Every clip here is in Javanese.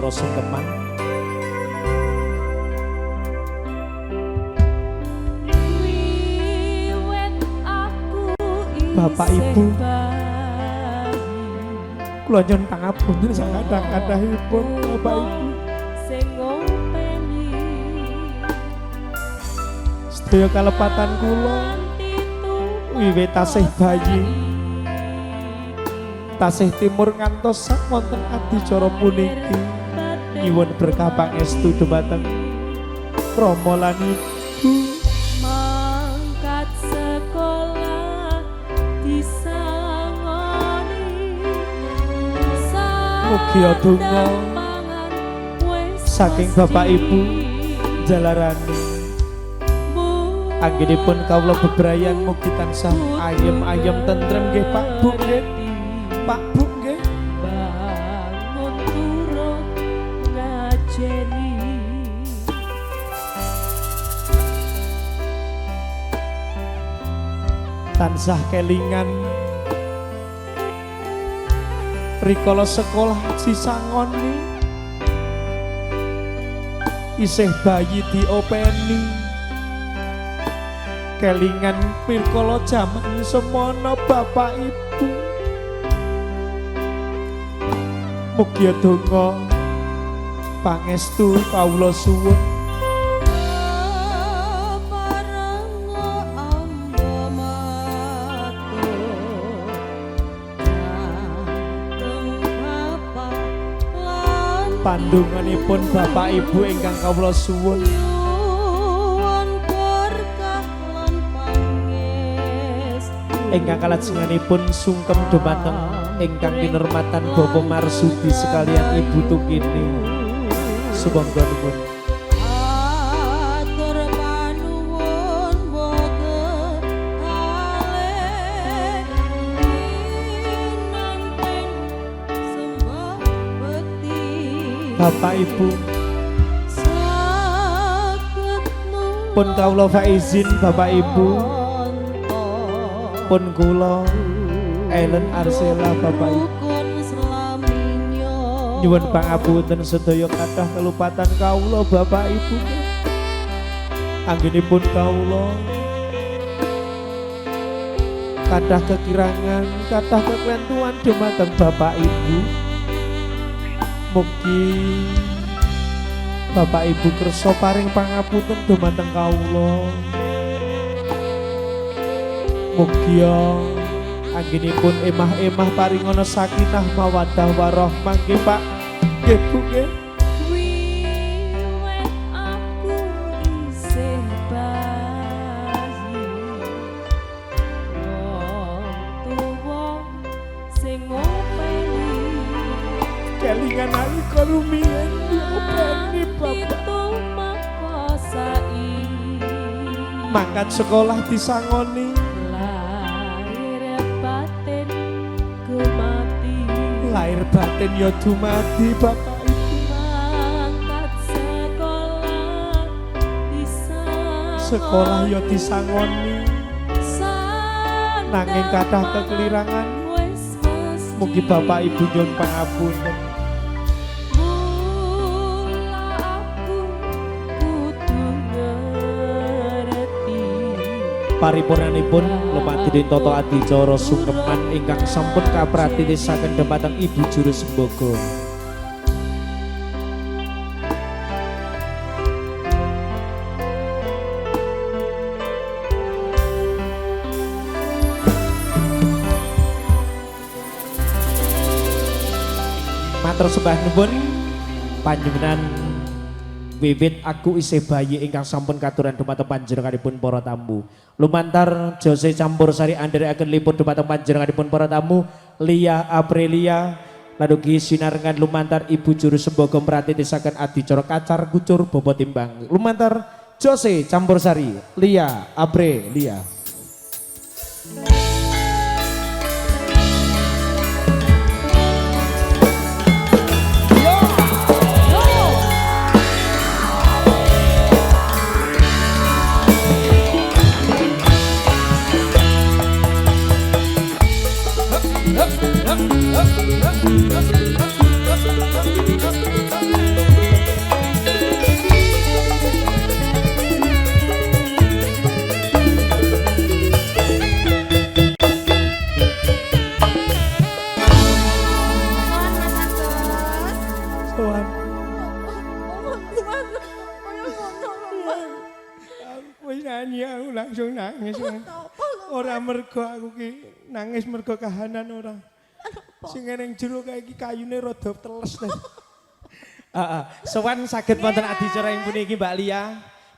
Adicara Sungkeman. Bapak Ibu, kula nyuwun pangapunten sakadang-kadangipun Bapak Ibu. Sedaya kalepatan kula wiwit tasih bayi tasih timur ngantos wonten adicara puniki nyuwun berkah pangestu dhumateng Rama lan Ibu. Mangkat sekolah disangoni mugi donga saking Bapak Ibu jalarani anggenipun kawula bebrayan mugi tansah ayem-ayem tentrem nggih Pak Bu nggih. Pak Bu nggih. Bangun turun ngajeni Tansah kelingan rikala sekolah disangoni isih bayi diopeni kelingan pirkala jaman semono Bapak Ibu mugi donga pangestu kawula suwun pandunganipun Bapak Ibu ingkang kawula suwun ingkang kalajenganipun sungkem dhumateng ingkang kinurmatan Bapak Marsudi sekalian Ibu Tukini sumangga nuwun. atur panuwun boten kalih pinanten sembah bekti Bapak Ibu saged pun kawula faizin Bapak Ibu pun kula Ellen Arsela Bapak Ibu nyuwun pangapunten sedaya kathah kelupatan kawula Bapak Ibu anggenipun kawula kathah kekirangan kathah keklentuan dhumateng Bapak Ibu mugi Bapak Ibu kersa paring pangapunten dhumateng kawula mugi anggenipun emah-emah paringana sakinah mawaddah warahmah nggih Pak nggih Bu nggih. wiwit aku isih bayi wong tuwa sing ngopeni Kelingan nalika rumiyin diopeni Bapak makasai mangkat sekolah disangoni lahir batin ya dumadi Bapak Ibu mangkat sekolah ya disangoni nanging kathah kekelirangan mugi Bapak Ibu nyuwun pangapunten paripurnanipun lumantar tata adicara sungkeman ingkang sampun kapratitisaken dhumateng Ibu Juru Sembogo. Matur sembah nuwun panjenengan wiwit aku isih bayi ingkang sampun katuran dhumateng panjenenganipun para tamu. Lumantar Jose Campursari andherekaken liput dhumateng panjenenganipun para tamu Lia Aprilia lan ugi sinarengan lumantar Ibu Juru Sembogo mratitisaken adicara kacar kucur bobot timbang. Lumantar Jose Campursari Lia Aprilia. Up, up, up, up, up, up, up, up, up, up, up, up, up, up, up, up, nyanyi aku langsung nangis. Ora mergo aku ki nangis mergo kahanan ora. Sing ning jero kae iki kayune rada teles. Heeh. Sowan saged wonten adicara ing puniki Mbak Lia.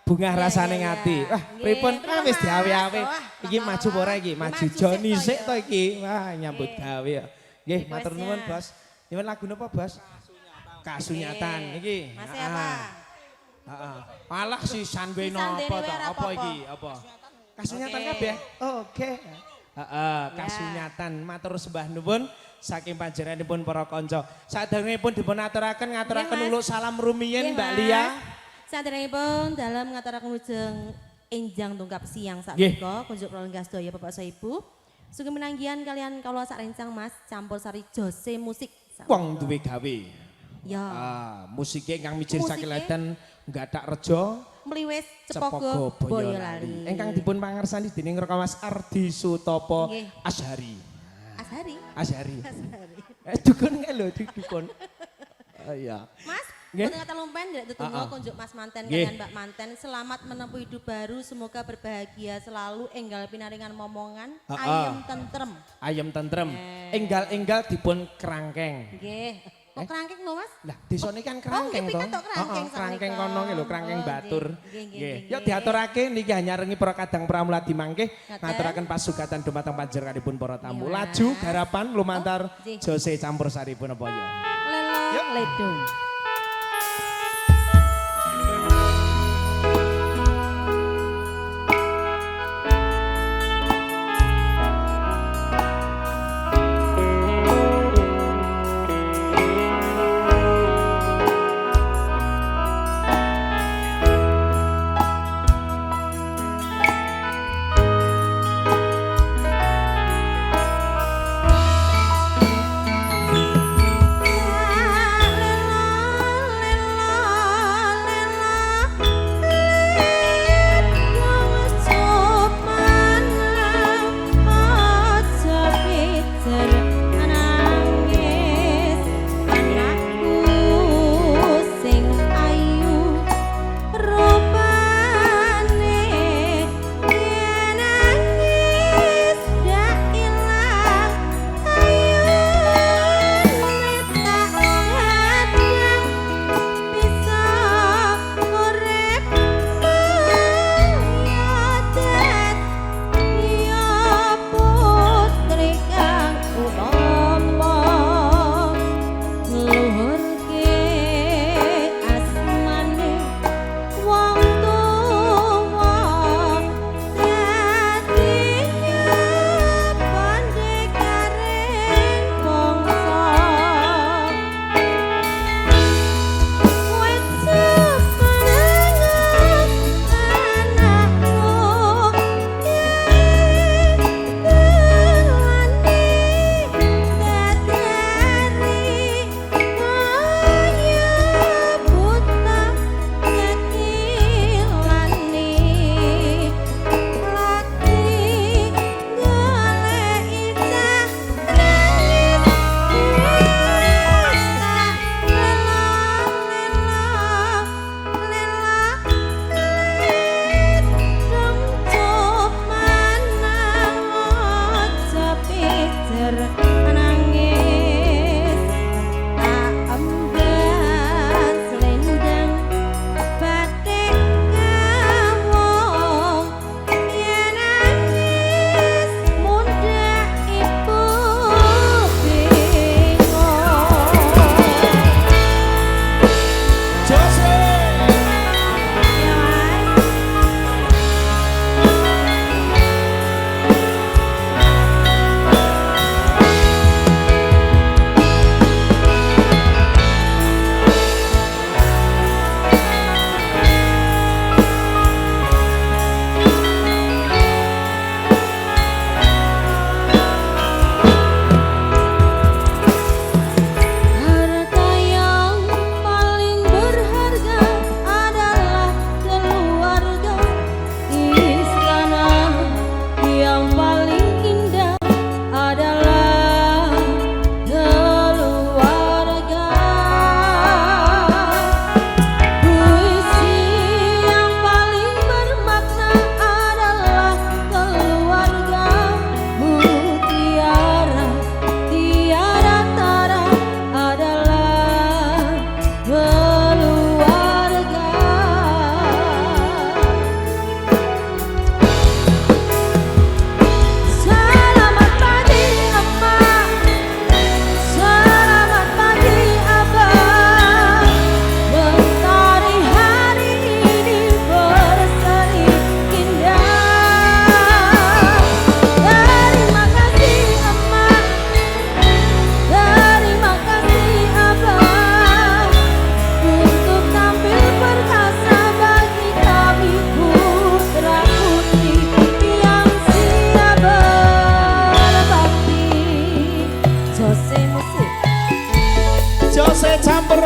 Bungah rasane ngati. Wah, pripun? Wis diawe-awe. Iki maju apa ora iki? Maju Joni sik to iki. Wah, nyambut gawe ya. Nggih, matur nuwun, Bos. Nyuwun lagu napa, Bos? Kasunyatan iki. Masih apa? Heeh. Alah sisan wae napa to? Apa iki? Apa? Kasunyatan kabeh. Oke. Heeh, kasunyatan. Matur sembah nuwun saking panjenenganipun para kanca. Sadèrèngipun dipun aturaken uluk salam rumiyin Mbak Lia. Saderengipun dalam ngaturaken wilujeng enjang tungkap siang sakmenika kunjuk pralenggas daya Bapak Saibu. Sugeng minanggian kalian kawula sak rencang Mas campur sari Jose musik. Wong duwe gawe. Ya. Musike ingkang mijir saking Leden Nggathak Reja Mliwis Cepogo Cepogo Boyolali. Ingkang dipun pangersani dening Raka Mas Ardi Sutopo Nggih. Ashari. Ashari. Ashari. Ashari. Dukun kae lho dukun. Iya. Mas, Nggih. untuk kata lumpen tidak tutunggo kunjuk Mas Manten Nggih. kalian Mbak Manten selamat menempuh hidup baru semoga berbahagia selalu enggal pinaringan momongan ayem tentrem. Ayem tentrem. Enggal-enggal dipun kerangkeng. Nggih. Kok kerangkeng lho Mas? Lah desane kan kerangkeng to. nggih, piket tok kerangkeng Kerangkeng sakmenika. kono ki lho kerangkeng Oh, batur. nggih, nggih, Nggih. nggih, Yuk nggih. diaturake niki hanyarengi para kadang pramuladi mangke Ngaten. ngaturaken pasugatan dumateng panjenenganipun para tamu. Iya, Laju Mas. garapan lumantar nggih. Jose campur sari punapa ya. Lelo ledung. Lelo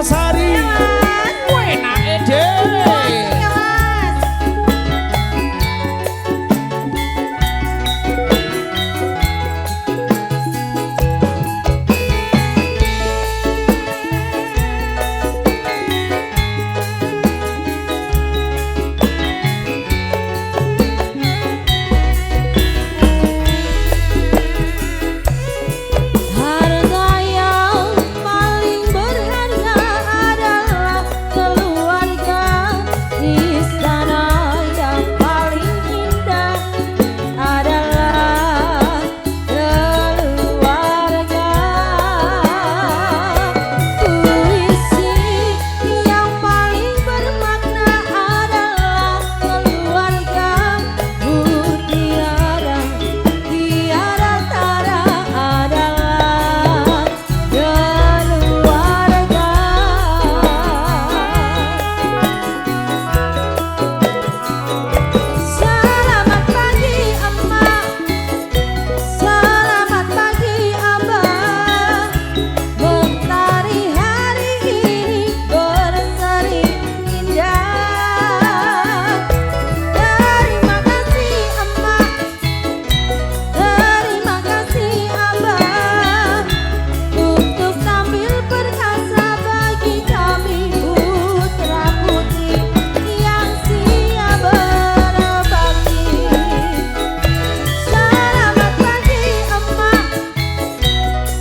Sari. Enake dhewe. Harta yang paling berharga adalah keluarga. Istana yang paling indah adalah keluarga. Puisi yang paling bermakna adalah keluarga. Mutiara tiada tara adalah keluarga. Selamat pagi emak, selamat pagi abah. Mentari hari ini berseri indah. Terima kasih emak, terima kasih abah, untuk tampil perkasa bagi kami putra putri yang siap berbakti. Selamat pagi emak,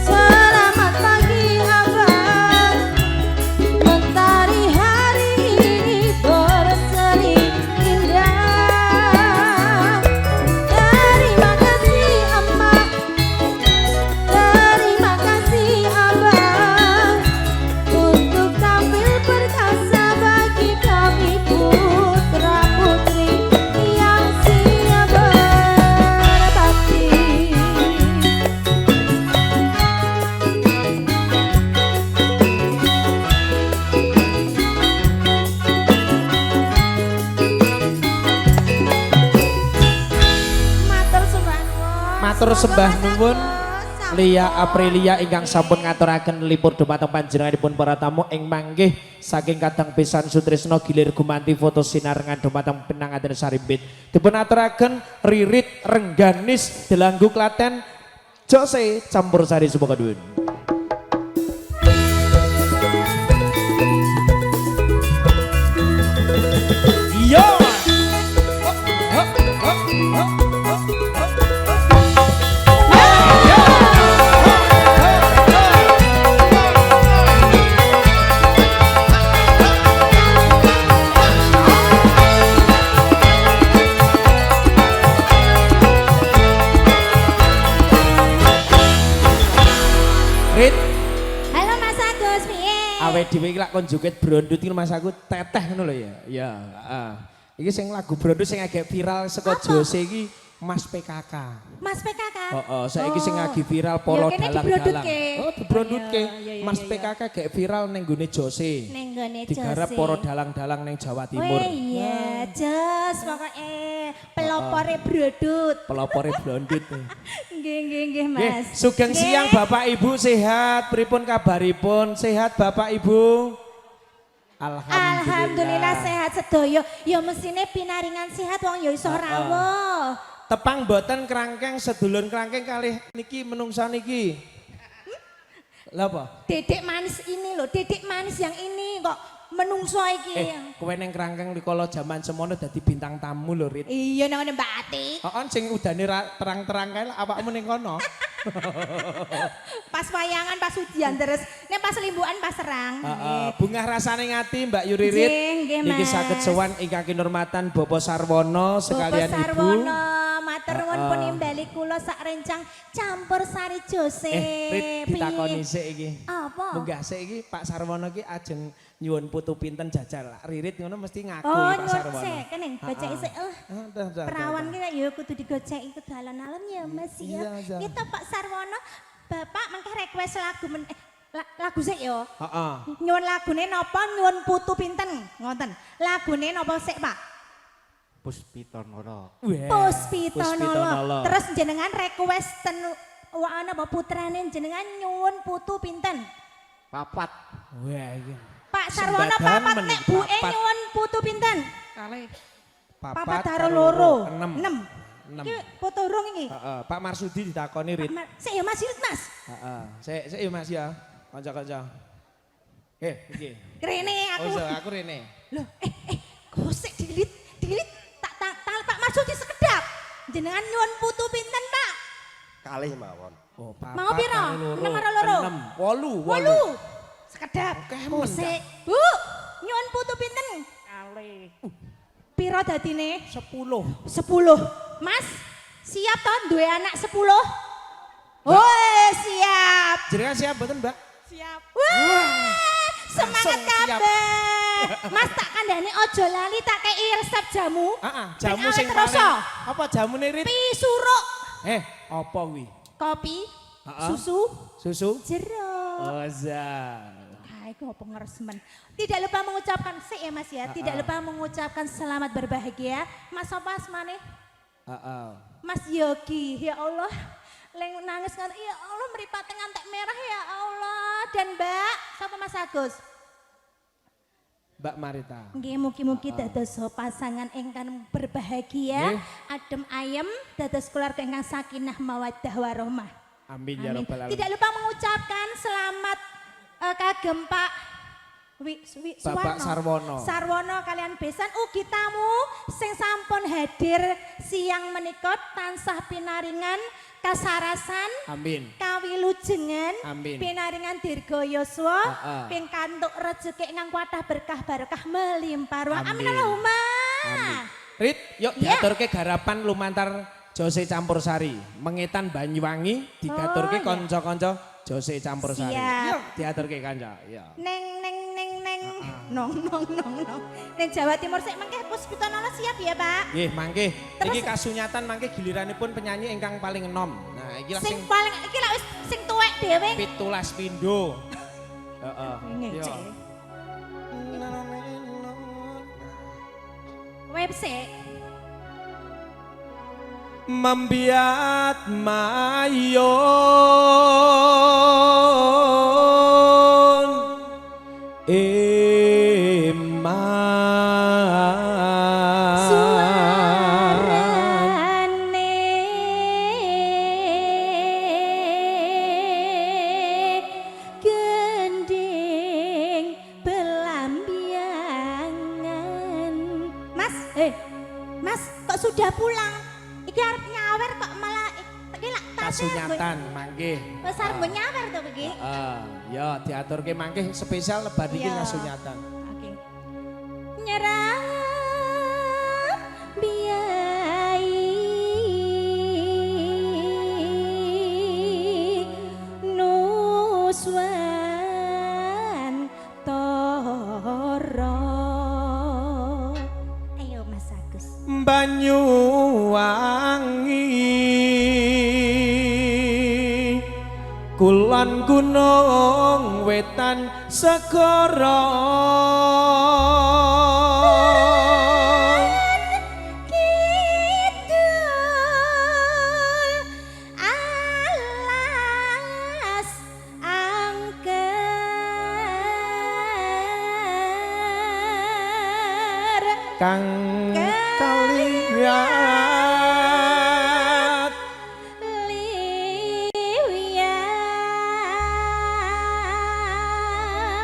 selamat pagi abah. Mentari hari ini berseri indah. Terima kasih emak, terima kasih abah, untuk tampil perkasa bagi kami putra putri yang siap berbakti. Matur sembah nuwun. Matur sembah nuwun. Lia Aprilia ingkang sampun ngaturaken lipur dumateng panjenenganipun para tamu ing manggih saking kadang pisan Sutrisno gilir gumanti foto sinarengan dumateng Pinangaden Sarimbit. Dipun aturaken Ririt Rengganis Delanggu Klaten Jose Campur Sari Sumokadun. Yo. Rit, Halo Mas Agus, piye? awet dhewe iki lak kon joget brondut iki Mas aku teteh ngono lho ya. Ya, heeh. Iki sing lagu brondut sing agak viral saka Jose iki Mas PKK. Mas PKK. Heeh, saiki sing lagi viral polo Ya, kene dalang-dalang. dibrondutke. Oh, dibrondutke. Iya, iya, Mas iya, PKK gak viral ning gone Jose. Ning gone Digarap Jose. poro dalang-dalang ning Jawa Timur. Weh iya, jos pokoke pelopore brodut. Pelopore blondut. Nggih Nggih, Mas. sugeng Nggih. siang Bapak Ibu sehat, pripun kabaripun? Sehat Bapak Ibu? Alhamdulillah sehat sedaya. Ya mesine pinaringan sehat wong ya iso rawuh. Tepang boten kerangkeng sedulur kerangkeng kalih niki menungsa niki. Lah apa? Dedek manis ini loh, dedek manis yang ini kok menungso iki. Kowe ning kerangkeng rikala jaman semono dadi bintang tamu lho, Rit. Iya nang ngene Mbak Ati. Heeh, sing udane terang-terang kae lah awakmu ning kono. Pas wayangan, pas ujian terus, nek pas limbukan pas serang. Bungah rasane ngati Mbak Yuririt. Nggih, Niki Mas. saged sowan ingkang kinurmatan Bapak Sarwono sekalian Bapak Ibu. Sarwono, matur nuwun pun imbali kula sak rencang campur sari Jose. Rit ditakoni sik iki. Apa? Munggah sik iki Pak Sarwono iki ajeng nyuwun putu pinten jajal. Ririt ngono mesti ngaku Oh, iki Pak Sarwono. nyuwun sik, kene goceki sik. Perawan ki ya kudu digoceki ke dalan-dalan ya Mas ya. Iya, iya. Kita Pak Sarwono, Bapak mengke request lagu lagu sik ya. Heeh. Nyuwun lagune napa, nyuwun putu pinten? Ngoten. Lagune napa sik, Pak? Puspitonoro. Puspitonolo. Terus jenengan request ten ana apa putrane jenengan nyuwun putu pinten? Papat. Wah iki. Pak Sarwono Sembadahan papat meniki, nek buke papat. nyuwun putu pinten? Kalih. Papat karo loro. 6. 6. Iki putu rung iki. Heeh, Pak Marsudi ditakoni Rit. Sik ya Mas Yud Mas. Heeh. Sik ya Mas ya. Kanca-kanca. Iki. Rene aku. Oh, aku rene. Loh, gosek dilit. Tak Pak Marsudi sekedap. Jenengan nyuwun putu pinten, Pak? Kalih mawon. Oh, papat. Mau piro? 6 karo loro. 8. 8. Sekedap. Oke, Gosek. Bu, nyuwun putu pinten? Kali. Piro dadine? 10. 10. Mas, siap toh duwe anak 10? Oh, siap. Jenengan siap mboten, Mbak? Siap. Wah, semangat langsung siap. kabeh. Mas tak kandhani ojo lali tak kei resep jamu. Heeh, jamu Ben sing awet terasa. paling. Apa jamune Rit? Pisuruk, Apa kuwi? kopi, Heeh. susu, Susu? jeruk. Ozan. Iku pengeresmen. Tidak lupa mengucapkan ya Mas ya. Tidak lupa mengucapkan selamat berbahagia. Mas apa asmane? Heeh. Mas Yogi. Ya Allah. Leng nangis kan. Ya Allah mripate ngantek merah ya Allah. Dan Mbak, sapa Mas Agus? Mbak Marita. Nggih mugi-mugi dados pasangan ingkang berbahagia, Nggih. adem ayem, dados keluarga ingkang sakinah mawaddah warahmah. Amin ya Amin. rabbal alamin. Tidak lupa mengucapkan selamat kagem Pak Bapak Sarwono. Sarwono kalian besan ugi tamu sing sampun hadir siang menika tansah pinaringan kasarasan, Amin. kawilujengan, Amin. pinaringan dirga yuswa, Heeh. ping kantuk rezeki ingkang kuatah berkah barokah melimpah ruah. Amin Amin. Allahumma. Amin. Rit, yuk Iya. diaturke garapan lumantar Jose Campursari. Mengetan Banyuwangi digaturke Oh, iya. kanca-kanca Jose Campursari. Siap. Yuk diaturke kanca. Ya. Neng nong. Neng Jawa Timur sik mengke Puspitanala siap ya, Pak. Nggih, mangke. Terus- Iki kasunyatan mangke giliranipun penyanyi ingkang paling enom. Nah, iki lah Sing sing paling iki lak wis sing tuwek dhewe. 17 pindho. Heeh. Ngece. Yo. Web sik. Membiat mayon Suarane gending belambiangan. Mas, kok sudah pulang? Iki arep nyawer kok malah iki lak kasunyatan mangke. Wes arep nggo nyawer to iki. Heeh, ya diaturke mangke spesial lebar iki Iya. kasunyatan. Oke. Nyerah biai nuswan toro. Ayo Mas Agus. Banyuwangi kulon gunung wetan segara Kidul alas angker kang kaliat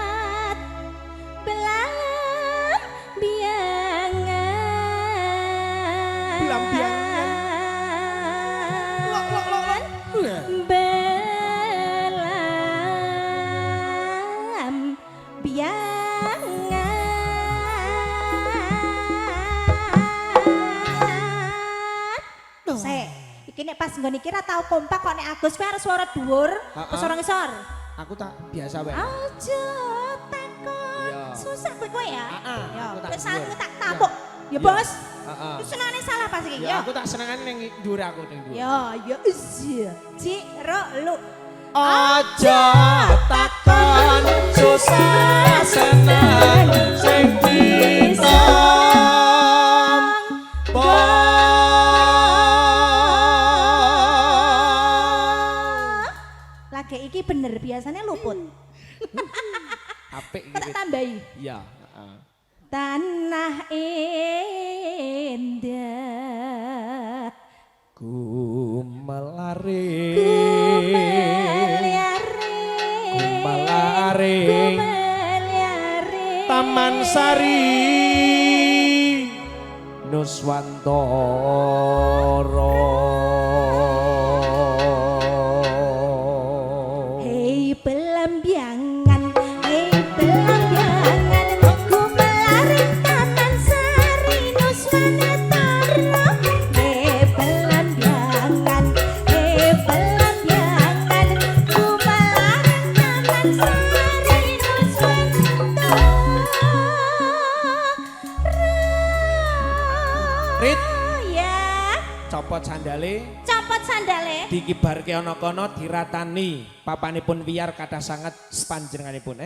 liwiyat belambiangan belambiangan Sek, iki nek pas nggone iki ra tau kompak kok nek Agus kuwi arep swara dhuwur, apa swara ngisor? aku tak biasa wae. Aja takon. Iya. Susah kowe ya. Heeh, Ya, aku tak wis aku dhuwur. tak tapuk. Ya, Iya. Bos. Heeh. Wis senengane salah pas iki. Ya aku tak senengane ning dhuwur aku ning dhuwur. Ya iya. Ciro lu. Aja takon susah seneng sing bisa Lagi iki bener biasanya luput. Apik Tak iki. tambahi. Iya, heeh. Tanah indah Gumelaring Gumelaring Taman Sari Nuswantara Hei pelambiangan Gumelaring Taman Sari Nuswantara Hei pelambiangan Gumelaring Taman Sari Nuswantara Rit Ya copot sandale copot sandale dikibarke ana kono diratani papanipun wiyar kathah sanget panjenenganipun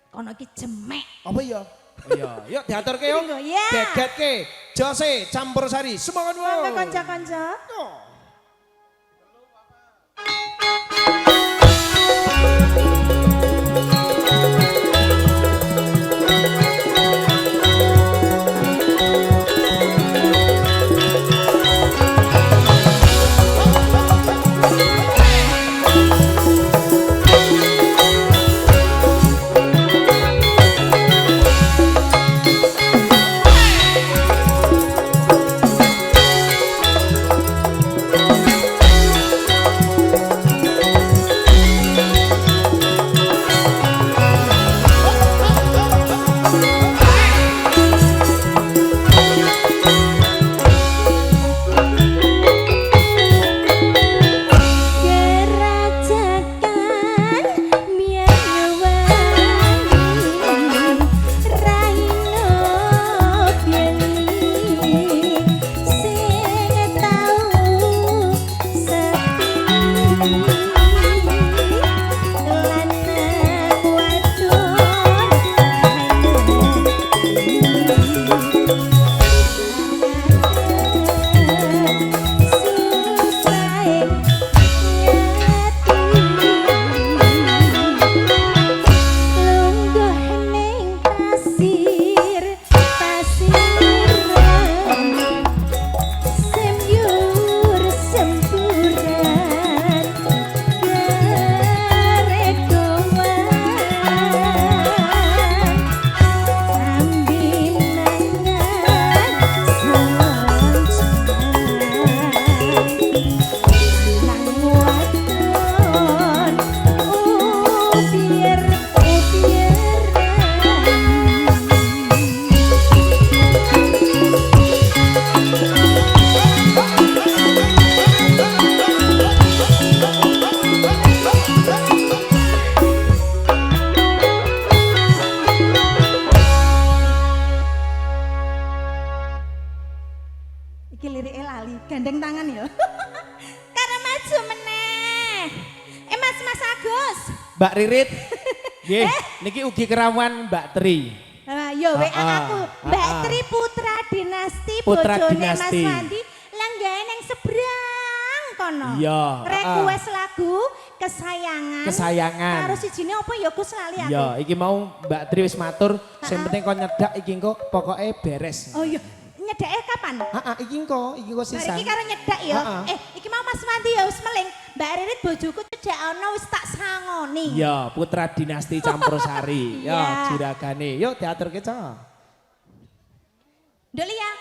kono ki jemek apa ya iya yuk diaturke yo Tunggu, ya. gegetke Jose Campursari semangat monggo wae kanca-kanca Iki lirike lali, gandeng tangan ya. Karena maju meneh. Mas Agus. Mbak Ririt nggih niki ugi kerawan Mbak Tri Yo WA aku, Mbak Tri Putra Dinasti bojone Mas Wandi langgae ning seberang kono. Iya, Request lagu kesayangan. Kesayangan. Karo sijine apa ya Gus lali aku. iya iki mau Mbak Tri wis matur sing penting kon nyedak iki engko pokoke beres Oh iya, nyedake kapan? iki engko sisan Iki karo nyedak ya. Iki mau Mas Wandi ya wis meling. Mbak Ririt bojoku cedak ana wis tak sangoni. iya putra dinasti Campursari Iya. ya juragane yuk diaturke Ca Ndoli ya.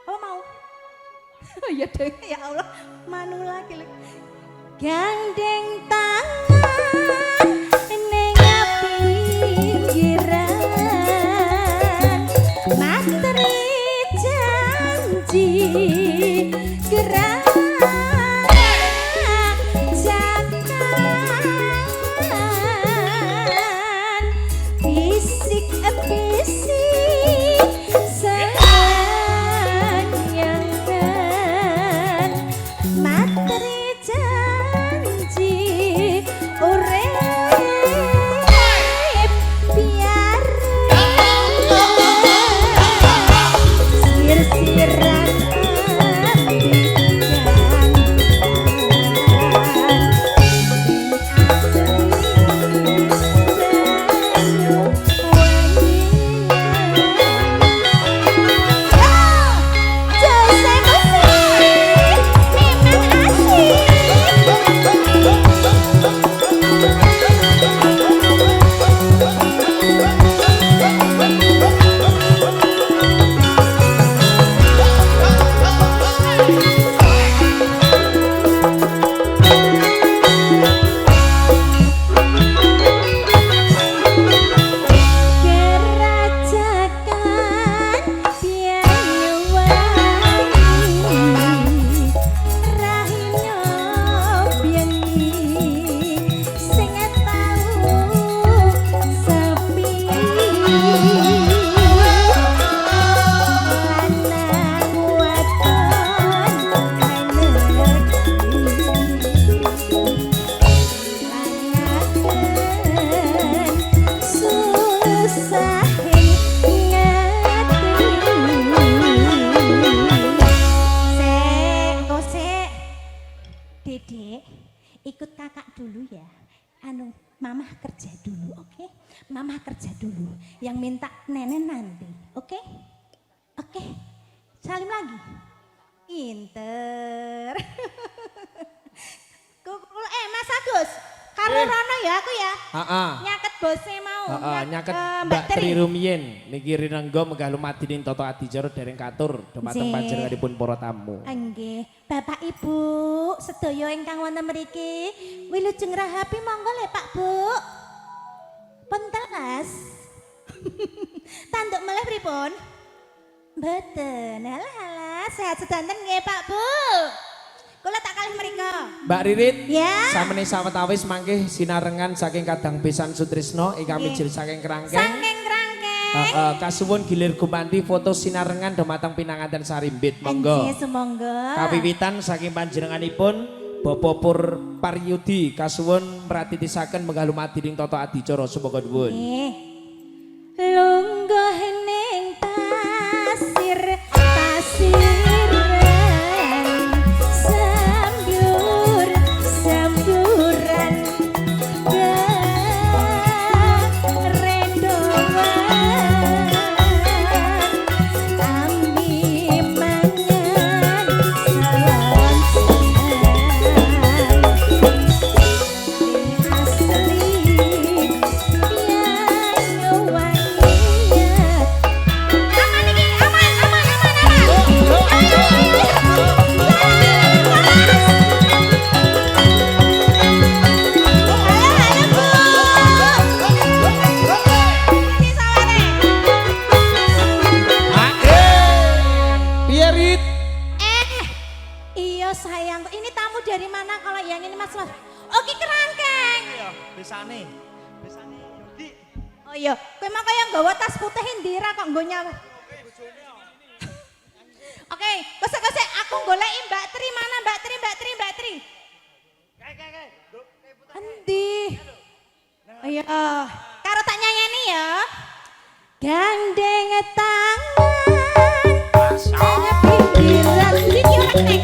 Oh mau. Oh iya deh ya Allah. Manula lagi. Gandeng tangan ning pinggiran materi janji gerak jangan bisik-bisik sayangan materi janji Dedek, ikut kakak dulu ya. Anu, mama kerja dulu, oke? Mama kerja dulu. Yang minta nenek nanti, oke? Oke. Salim lagi. Pinter. Mas Agus, karo Rono ya aku ya. Nyaket bose mau. Nyaket Mbak Tri Rumien niki rinengga menggah lumadine Toto Adicara dereng katur dumateng panjenenganipun para tamu. Nggih, Bapak Ibu sedaya ingkang wonten mriki, wilujeng rahapi monggo le Pak Bu. Punten Mas. Tanduk melih pripun? Mboten. Alah, sehat sedanten nggih Pak Bu. Kula tak kalih mrika. Mbak Ririt, ya. samene sawetawis mangke sinarengan saking Kadang Besan Sutrisno ingkang mijil saking Krangkeng. Saking Krangkeng. Kasuwun gilir gumanti foto sinarengan dumateng pinanganten Sarimbit. Monggo. Nggih, semonggo. Kawiwitan saking panjenenganipun Bapak Pur Paryudi kasuwun mratitisaken menggah lumading Toto Adicara sumangga nuwun. Nggih. Lungguh ning pasir pasiran sambyur samburan rendoan ambi mangan salon sayang, ini tamu dari mana kalau yang ini Mas? Oke, Kerangkeng. Iya, besane. Besane Yodi. Oh iya, kowe mah kaya nggawa tas putih ndira kok nggo nyawa. Oke, kosek-kosek aku goleki Mbak Tri, mana Mbak Tri, Mbak Tri, Mbak Tri. Kae. Endi? Oh iya, karo tak nyanyi ya. Gandeng tangan ning pinggiran iki ora nek.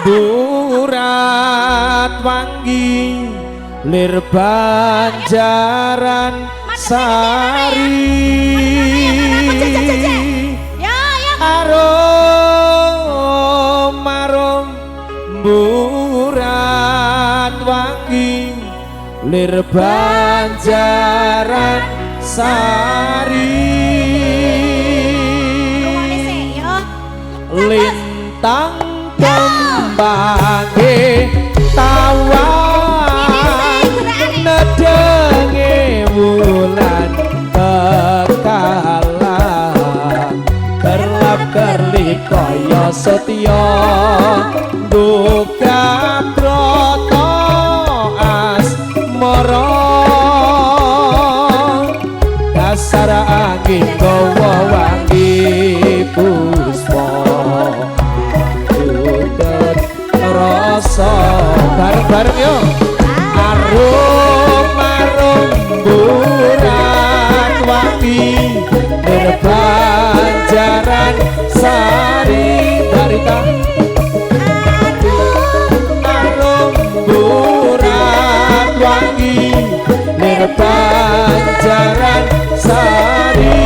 Burat wangi lir Banjaran Sari arom burat wangi lir Banjaran Sari lintang kembange tawang nedenge wulan kekalan kerlap kerlip kaya setya duka broto asmara dasar angin gawa wangi puspa rasa bareng-bareng yuk arum burat wangi lir Banjaran Sari barita arum burat wangi lir Banjaran Sari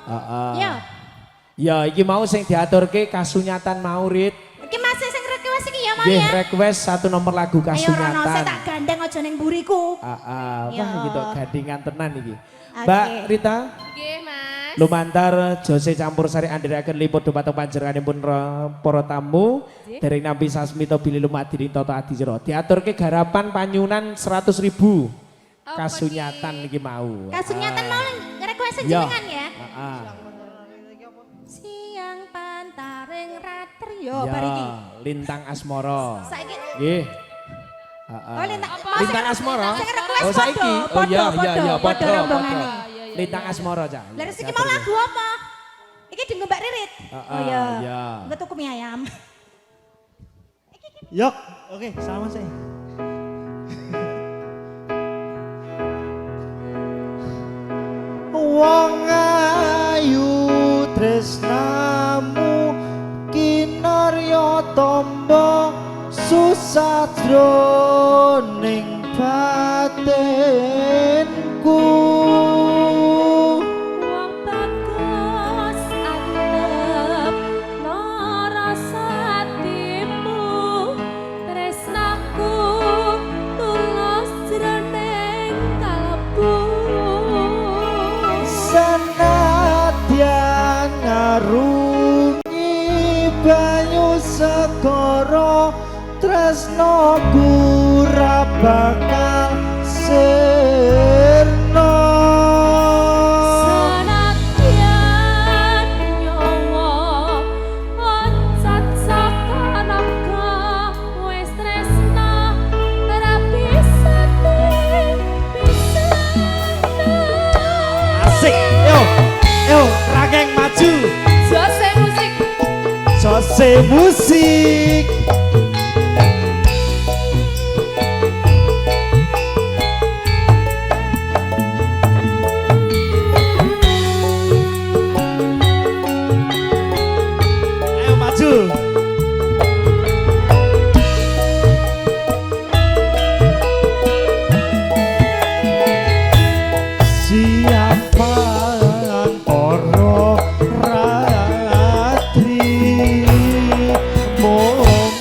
Heeh. Ya. Ya iki mau sing diaturke kasunyatan mau Rit. Iki Mas sing request iki ya mau Nggih, ya. request 1 nomor lagu Ayo Rono, saya kasunyatan. tak gandeng aja ning mburiku. Wah Ya. gitu gandingan tenan iki. Oke. Mbak Rita, Nggih, Mas. lumantar Jose campur sari andhiraken liput dumateng panjenenganipun para tamu dereng nampi sasmita bilih lumadiri toto adijero. Diaturke garapan panyunan 100.000. Kasunyatan iki mau. Kasunyatan mau request Ya. jenengan ya. Heeh. Siang pantaring ratri yo Ya, bar iki. Lintang Asmara. Saiki Nggih. Oh lintang Lintang Asmara. Sing request Oh saiki. Oh iya iya iya padha padha rombongane. padha. Lintang Asmara Cak. Lah iki mau lagu apa? Iki dinggo Mbak Ririt. Oh iya. iya. Engko tuku mie ayam. Yok, oke, sama sih. Wong ayu tresnamu kinarya tamba susah jroning batinku. Wong bagus antep narasatimu tresnaku tulus jroning kalbu Senadyan ngarungi banyu segara tresnaku ra bakal sirna. senadyan nyawa oncat saka naga wis tresna ora bisa Asik, yo, rageng maju. Jose musik Jose musik. Ayo maju. Siapa poro ratri mung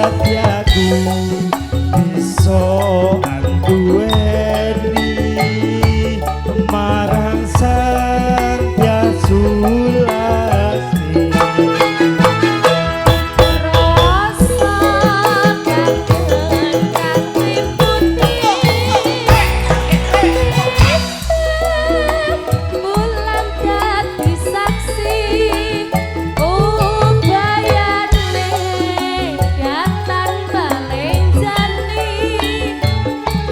atiku bisa anduweni marang sang Yasulasmi. Rasa kangen kanthi putih bulan dadi saksi ubayane gatan balenjani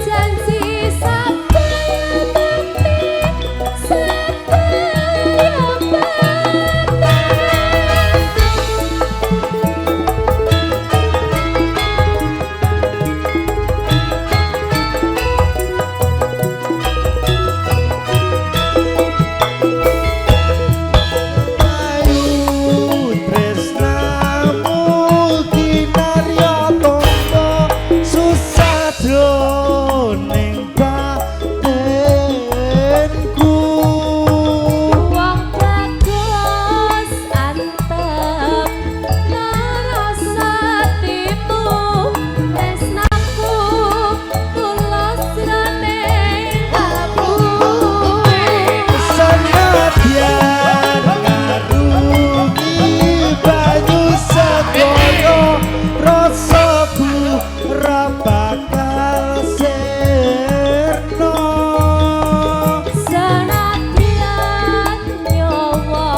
janji sabaya bakti sabaya Ayu tresnamu kinarya tangga susah jroning batinku. wong bagus antep narasatimu tresnaku tulus jroning kalbumu Senadyan ngarungi banyu segara rasaku ora bakal sirna. senadyan nyawa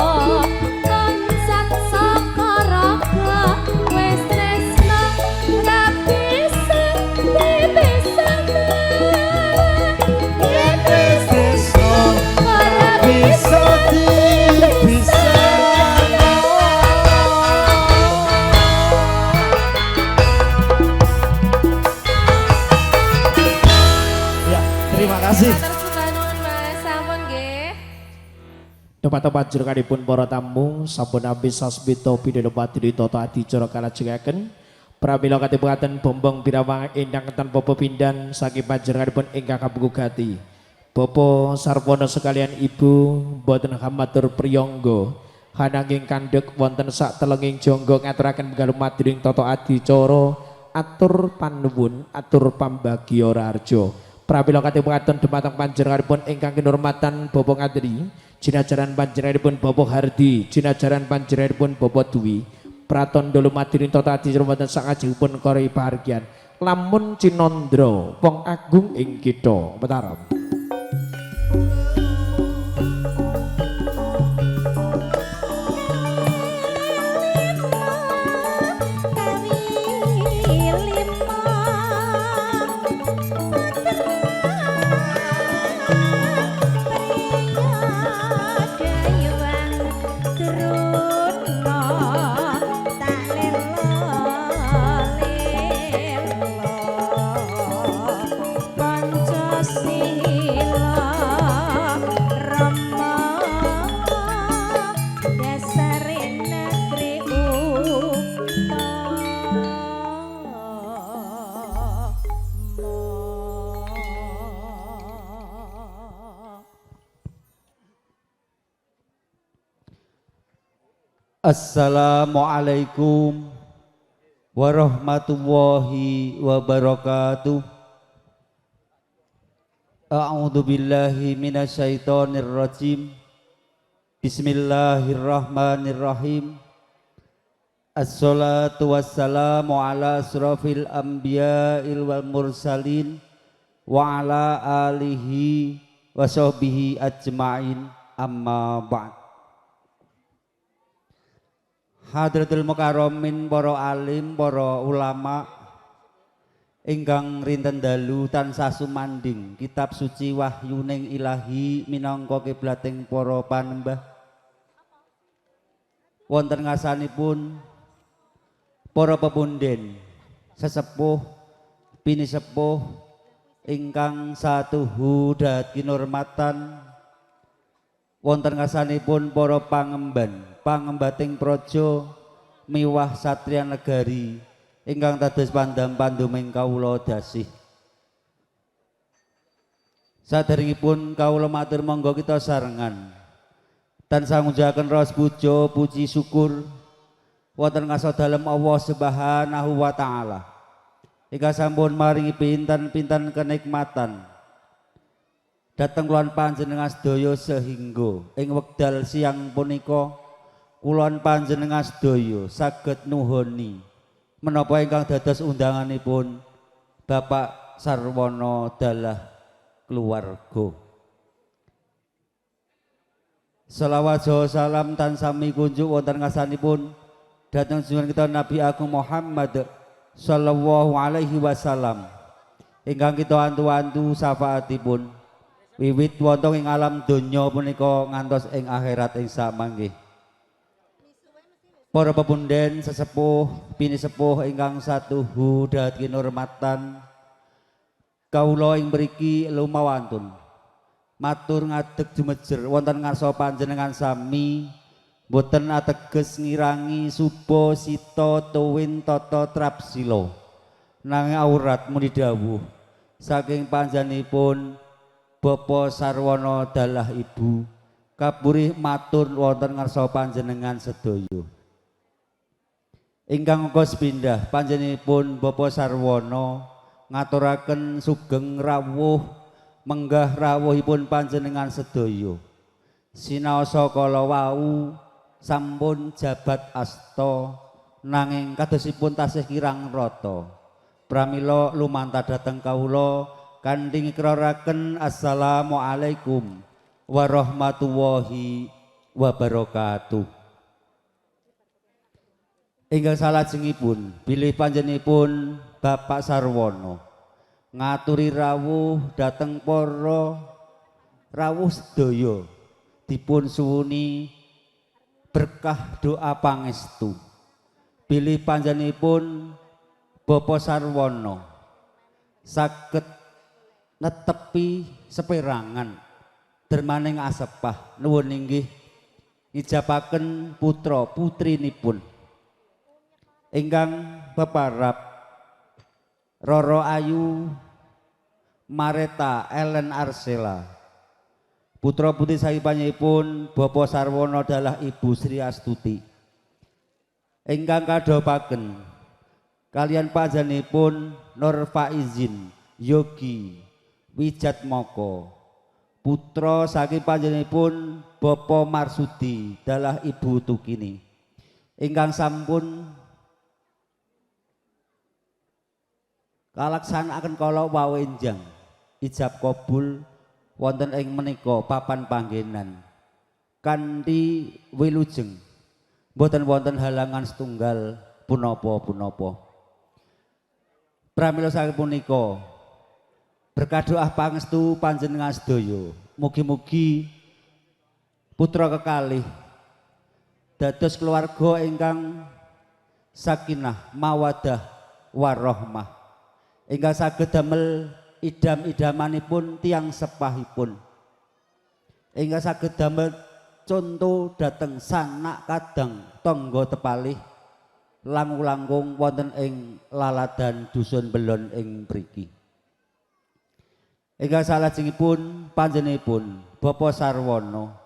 loncat saka raga wis tresna ora bisa dipisahna yen wis Tresno ora bisa dipisahno. Ya, terima kasih. Matur sembah nuwun Mas, sampun nggih. Tepat-tepat jenenganipun para tamu sampun nampi sasmita pidhapati tata adicara kalajengaken pramila katipungaken bombong birawang ingkang tanpa pepindhan saking panjenenganipun ingkang kabugati. Bapak sarwana sekalian Ibu boten hamatur priyangga hananging kandhek wonten sak telenging jangga ngaturaken wekdal madring tata adicara atur panuwun atur pambagya raharja. Pramila katipungaken dumateng panjenenganipun ingkang kinurmatan Bapak Ngatri, jinajaran panjenenganipun Bapak Hardi, jinajaran panjenenganipun Bapak Dwi, pratandha lumadring tata adicara wonten sakajengipun kori pahargyan. Lamun cinandra wong agung ing kita. Mataram. Assalamualaikum warahmatullahi wabarakatuh. A'udzu billahi minasyaitonir rajim. Bismillahirrahmanirrahim. Assalatu wassalamu ala asrofil anbiya'il wal mursalin wa ala alihi wa sahbihi ajma'in amma ba'd. Hadratul mukarramin para alim, para ulama ingkang rinten dalu tansah sumanding kitab suci wahyuning ilahi minangka kiblating para panembah. Wonten ngasanipun para pepunden, sesepuh, pinisepuh ingkang satuhu dhat kinurmatan. Wonten ngasanipun para pangemban, pangembating praja miwah satriya negari ingkang dados pandam panduming kawula dasih. Saderengipun kawula matur monggo kita sarengan tansah ngujahaken raos puja puji syukur wonten ngaso dalem Allah Subhanahu wa taala. Ika sampun maringi pinten-pinten kenikmatan dhateng kulon panjenengan sedaya sehingga ing wekdal siang punika kulon panjenengan sedaya saged nuhoni menapa ingkang dados undanganipun Bapak Sarwono Dalah keluarga. Selawat salam tansah mikunjuk wonten ngasanipun dhateng junjungan kita Nabi Agung Muhammad sallallahu alaihi wasallam ingkang kita antu-antu syafaatipun wiwit wonten ing alam donya punika ngantos ing akhirat ing samanggih. Para pepunden sesepuh pinisepuh ingkang satuhu dahat kinurmatan kawula ing mriki lumawantun matur ngadeg jumejer wonten ngarsa panjenengan sami boten ateges ngirangi suba sita tuwin tata trapsila nanging aurat muni dawuh saking panjenenganipun Bapak Sarwono Dalah Ibu kapurih matur wonten ngarsa panjenengan sedaya ingkang angka sepindhah panjenenganipun Bapak Sarwono ngaturaken sugeng rawuh menggah rawuhipun panjenengan sedaya sinaosa kala wau sampun jabat asta nanging kadosipun tasih kirang rata pramila lumantar dhateng kawula kanthi ngikraraken assalamualaikum warahmatullahi wabarakatuh. Ingkang salajengipun bilih panjenenganipun Bapak Sarwono ngaturi rawuh dhateng para rawuh sedaya dipun suwuni berkah doa pangestu bilih panjenenganipun Bapak Sarwono saged netepi seperangan dermaning asepah nuwun inggih ngijabaken putra putrinipun ingkang peparap Roro Ayu Mareta Ellen Arsela putra putri sakipanipun Bapak Sarwono Dalah Ibu Sri Astuti ingkang kadhapaken kalian panjenenganipun Nur Faizin Yogi Wijatmoko putra saking panjenenganipun Bapak Marsudi Dalah Ibu Tukini ingkang sampun kalaksanakaken kala wawenjang ijab kabul wonten ing menika papan panggenan kanthi wilujeng boten wonten halangan setunggal punapa-punapa. Pramila saking punika berkah doa pangestu panjenengan sedaya mugi-mugi putra kekalih dados keluarga ingkang sakinah mawaddah warahmah ingkang saged damel idam-idamanipun tiang sepahipun ingkang saged damel conto dhateng sanak kadang tangga tepalih langkung-langkung wonten ing laladan dusun Belon ing mriki ingkang salajengipun panjenenganipun Bapak Sarwono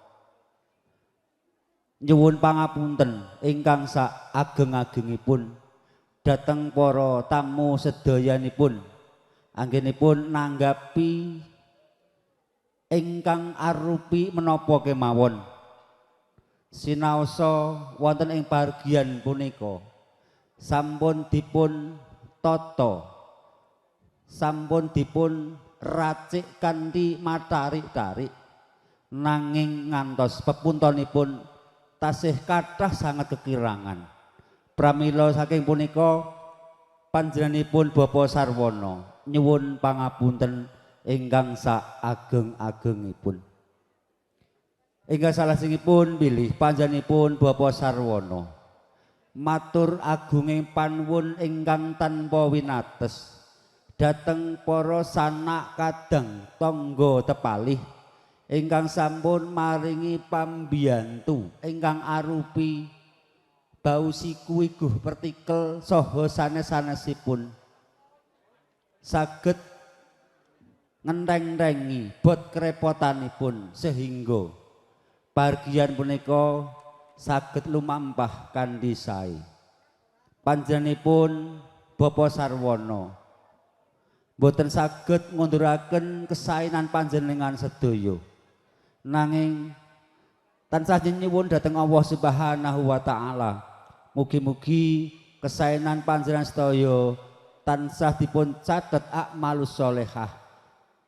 nyuwun pangapunten ingkang sak ageng-agengipun dhateng para tamu sedayanipun anggenipun nanggapi ingkang arupi menapa kemawon sinaosa wonten ing bagian punika sampun dipun tata sampun dipun racik kanthi matarik-tarik nanging ngantos pepuntonipun tasih kathah sanget kekirangan. Pramila saking punika panjenenganipun Bapak Sarwono nyuwun pangapunten ingkang sak ageng-agengipun. Ingkang salajengipun bilih panjenenganipun Bapak Sarwono matur agunging panuwun ingkang tanpa winates dhateng para sanak kadang tangga tepalih ingkang sampun maringi pambiyantu ingkang arupi bau siku iguh partikel saha sanes-sanesipun saged ngenteng-tengi bot kerepotanipun sehingga bagian punika saged lumampah kanthi sae panjenenganipun Bapa Sarwono boten saged ngunduraken kesainan panjenengan sedaya nanging tansah nyuwun dhateng Allah Subhanahu wa taala mugi-mugi kesainan panjenengan sedaya tansah dipun catet akmalus sholehah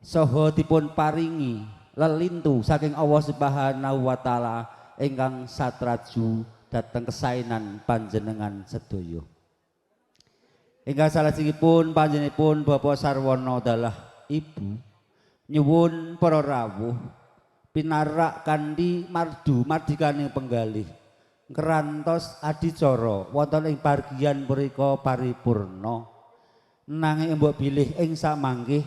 saha dipun paringi lelintu saking Allah Subhanahu wa taala ingkang satraju dhateng kesainan panjenengan sedaya. Ingkang salajengipun panjenenganipun Bapak Sarwono dalah ibu nyuwun para rawuh pinarak kanthi mardikaning penggalih kerantos adicara wonten ing bagian mriku paripurna nanging mbok bilih ing samanggih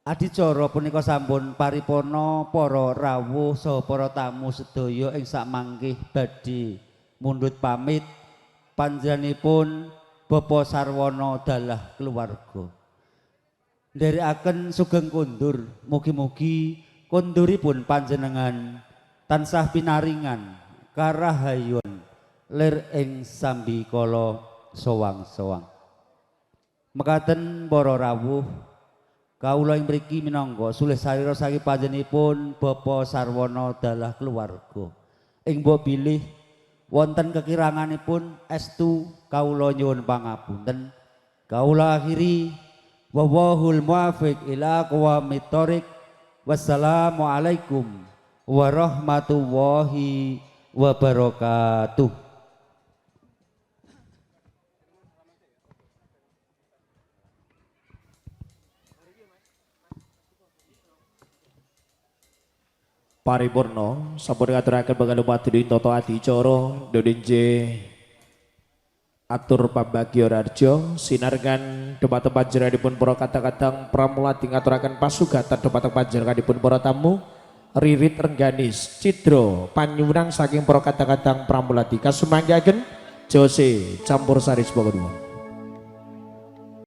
adicara punika sampun paripurna para rawuh saha para tamu sedaya ing samanggih badhe mundhut pamit panjenenganipun Bapak Sarwono dalah keluarga. Nderekaken sugeng kondur, mugi-mugi konduripun panjenengan tansah pinaringan karahayun lir ing sambikala sowang-sowang. Mekaten para rawuh, kawula ing mriki minangka sulih sarira saking panjenenganipun Bapak Sarwono dalah keluarga. Ing mbok bilih wonten kekiranganipun estu kawula nyuwun pangapunten. Kawula akhiri wallahul muwaffiq ila aqwamit thoriq. Wassalamualaikum warahmatullahi wabarakatuh. Paripurna sampun ngaturaken bakal padri tata adicara Dodinje atur pambagya rarja sinargan dhumateng panjenenganipun para kadang-kadang pramulati ngaturaken pasugatan dhumateng panjenenganipun para tamu ririt rengganis cidra panyuwunang saking para kadang-kadang pramulati kasumanggaken Jose Campursari Semoga